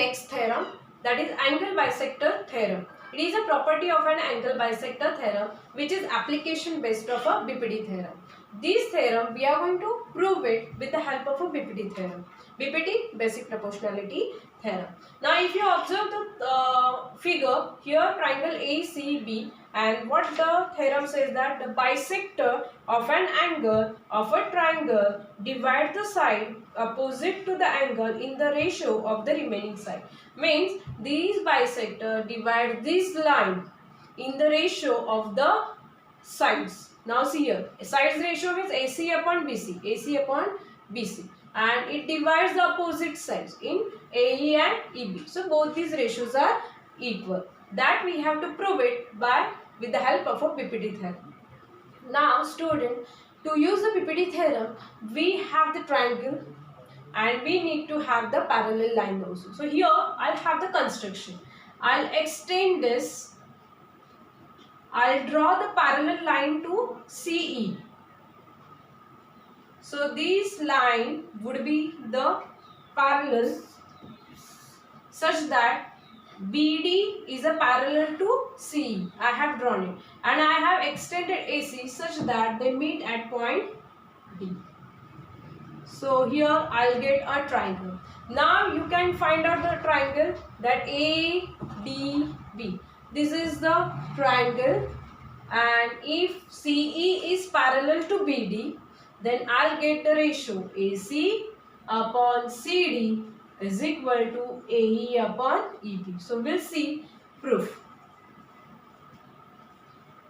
next theorem, that is angle bisector theorem. It is a property of an angle bisector theorem which is application based of a BPD theorem. This theorem we are going to prove it with the help of a BPD theorem. BPD, basic proportionality theorem. Now if you observe the figure here, triangle ACB, and what the theorem says that the bisector of an angle of a triangle divide the side opposite to the angle in the ratio of the remaining side. Means these bisector divide this line in the ratio of the sides. Now see here, sides ratio means AC upon BC, AC upon BC, and it divides the opposite sides in AE and EB. So both these ratios are equal. That we have to prove it with the help of a PPT theorem. Now student, to use the PPT theorem, we have the triangle and we need to have the parallel line also. So here I'll have the construction. I'll extend this. I'll draw the parallel line to CE. So this line would be the parallel such that BD is a parallel to CE. I have drawn it, and I have extended AC such that they meet at point D. So here I'll get a triangle. Now you can find out the triangle, that ADB. This is the triangle, and if CE is parallel to BD, then I'll get the ratio AC upon CD is equal to AE upon EB. So we'll see proof.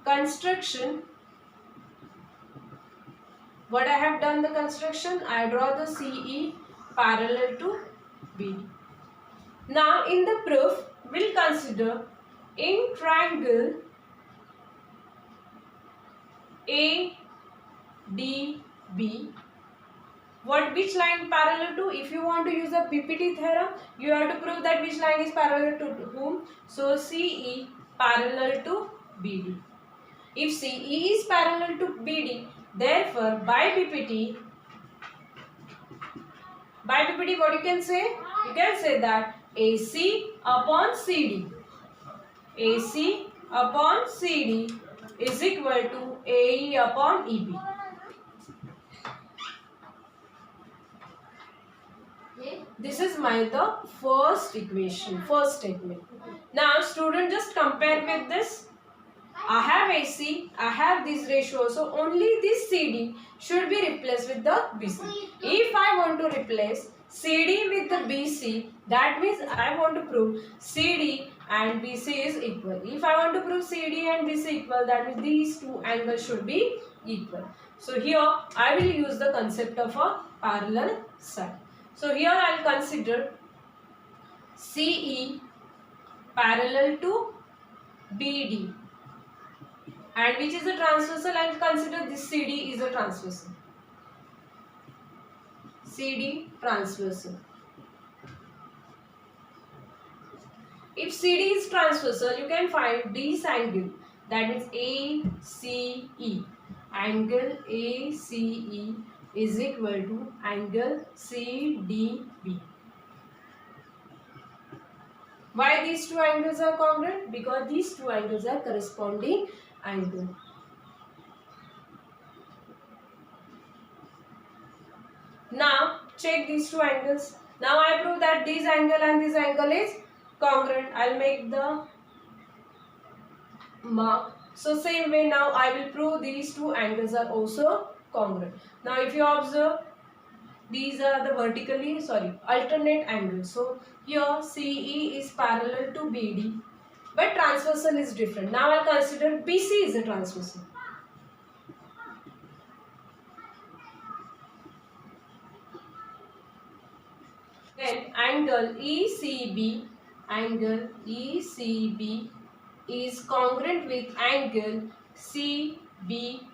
Construction. What I have done the construction, I draw the CE parallel to BD. Now in the proof, we'll consider in triangle ADB, which line parallel to? If you want to use a PPT theorem, you have to prove that which line is parallel to whom. So CE parallel to BD. If CE is parallel to BD, therefore by PPT what you can say? You can say that AC upon CD. AC upon CD is equal to AE upon EB. This is the first equation, first statement. Now student, just compare with this. I have AC, I have this ratio, so only this CD should be replaced with the BC. If I want to replace CD with the BC, that means I want to prove CD and BC is equal. If I want to prove CD and BC equal, that means these two angles should be equal. So here I will use the concept of a parallel side. So here I will consider CE parallel to BD, and which is a transversal. I will consider this CD is a transversal. CD transversal. If CD is transversal, you can find this angle, that means ACE. Angle ACE is equal to angle CDB. Why these two angles are congruent? Because these two angles are corresponding angle. Now check these two angles. Now I prove that this angle and this angle is congruent. I'll make the mark. So same way now I will prove these two angles are also congruent. Now if you observe, these are the alternate angles. So here CE is parallel to BD, but transversal is different. Now I'll consider BC is a transversal. Then angle ECB is congruent with angle CBD.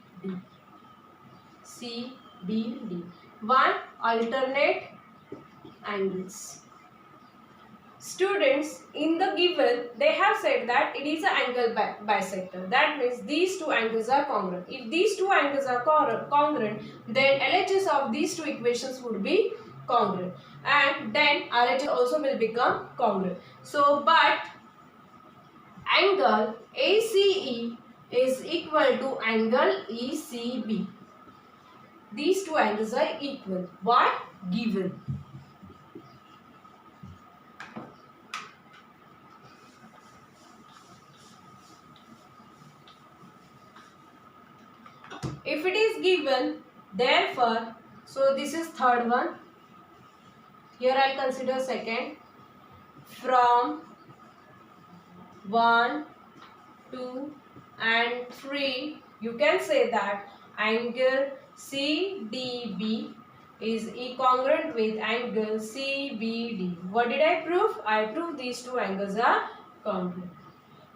One alternate angles. Students, in the given, they have said that it is an angle bisector. That means these two angles are congruent. If these two angles are congruent, then LHS of these two equations would be congruent. and then RHS also will become congruent. So but angle ACE is equal to angle ECB. These two angles are equal. Why? Given. If it is given, therefore, so this is third one. Here I will consider second. From 1, 2 and 3, you can say that angle CDB is congruent with angle CBD. What did I prove? I proved these two angles are congruent.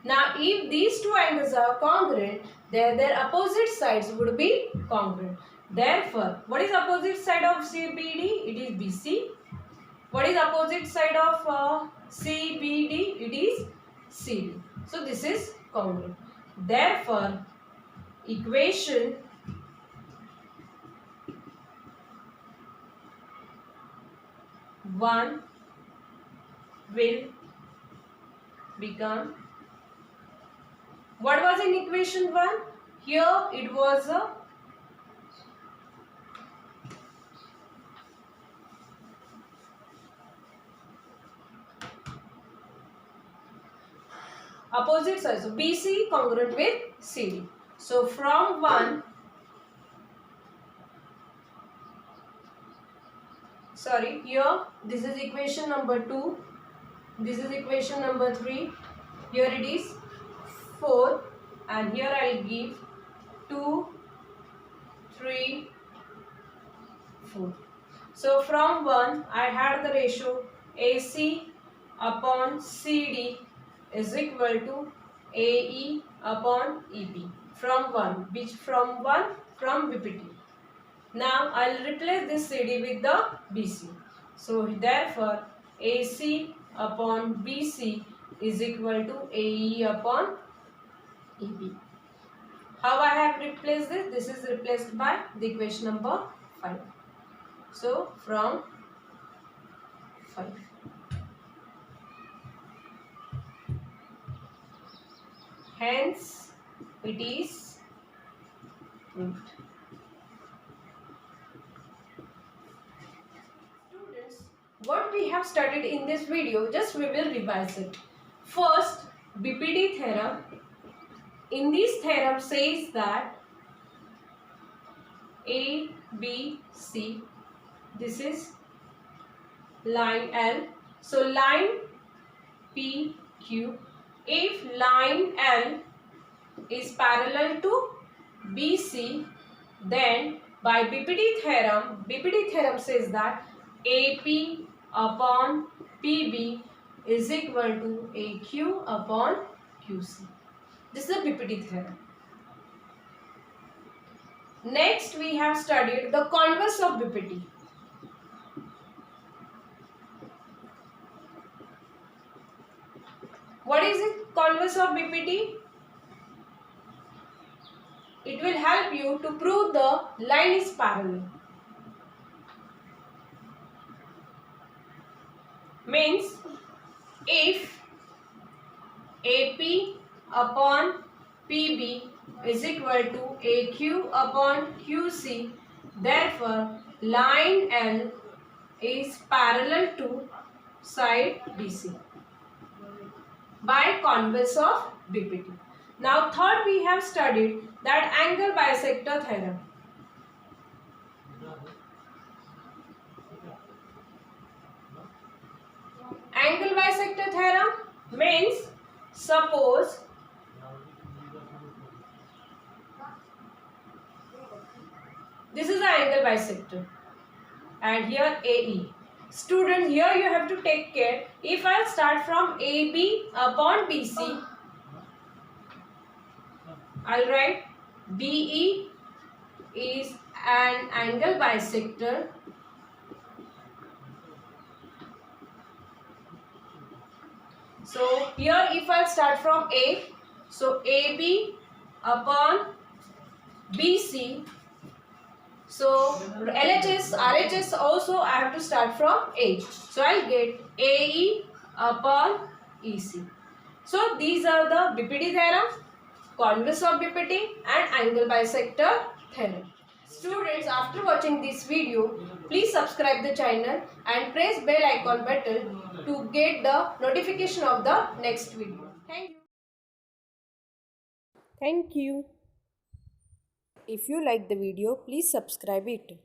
Now, if these two angles are congruent, their opposite sides would be congruent. Therefore, what is opposite side of CBD? It is BC. What is opposite side of CBD? It is CD. So, this is congruent. Therefore, equation one will become, what was in equation 1? Here it was a opposite side. So BC congruent with CD. So from 1, sorry, here this is equation number 2, this is equation number 3, here it is 4, and here I will give 2, 3, 4. So from 1 I had the ratio AC upon CD is equal to AE upon EP. From 1, which from 1 from BPT. Now I will replace this CD with the BC. So therefore AC upon BC is equal to AE upon EP. How I have replaced this? This is replaced by the equation number 5. So from 5. Hence it is proved. Students, what we have studied in this video, just we will revise it. First, BPD theorem. In this theorem says that A, B, C, this is line L. So line P, Q. If line L is parallel to BC, then by BPD theorem says that AP upon PB is equal to AQ upon QC. This is the BPD theorem. Next, we have studied the converse of BPD. What is it? Converse of BPD? It will help you to prove the line is parallel. Means if AP upon PB is equal to AQ upon QC, therefore line L is parallel to side BC by converse of BPT. Now third, we have studied that angle bisector theorem. Angle bisector theorem means, suppose this is the angle bisector and here AE. Student, here you have to take care. If I start from AB upon BC, I'll write BE is an angle bisector so here if I start from A, so AB upon BC So LHS, RHS also I have to start from H. So I'll get AE upon EC. So these are the BPD theorem, converse of BPD and angle bisector theorem. Students, after watching this video, please subscribe the channel and press bell icon button to get the notification of the next video. Thank you. Thank you. If you like the video, please subscribe it.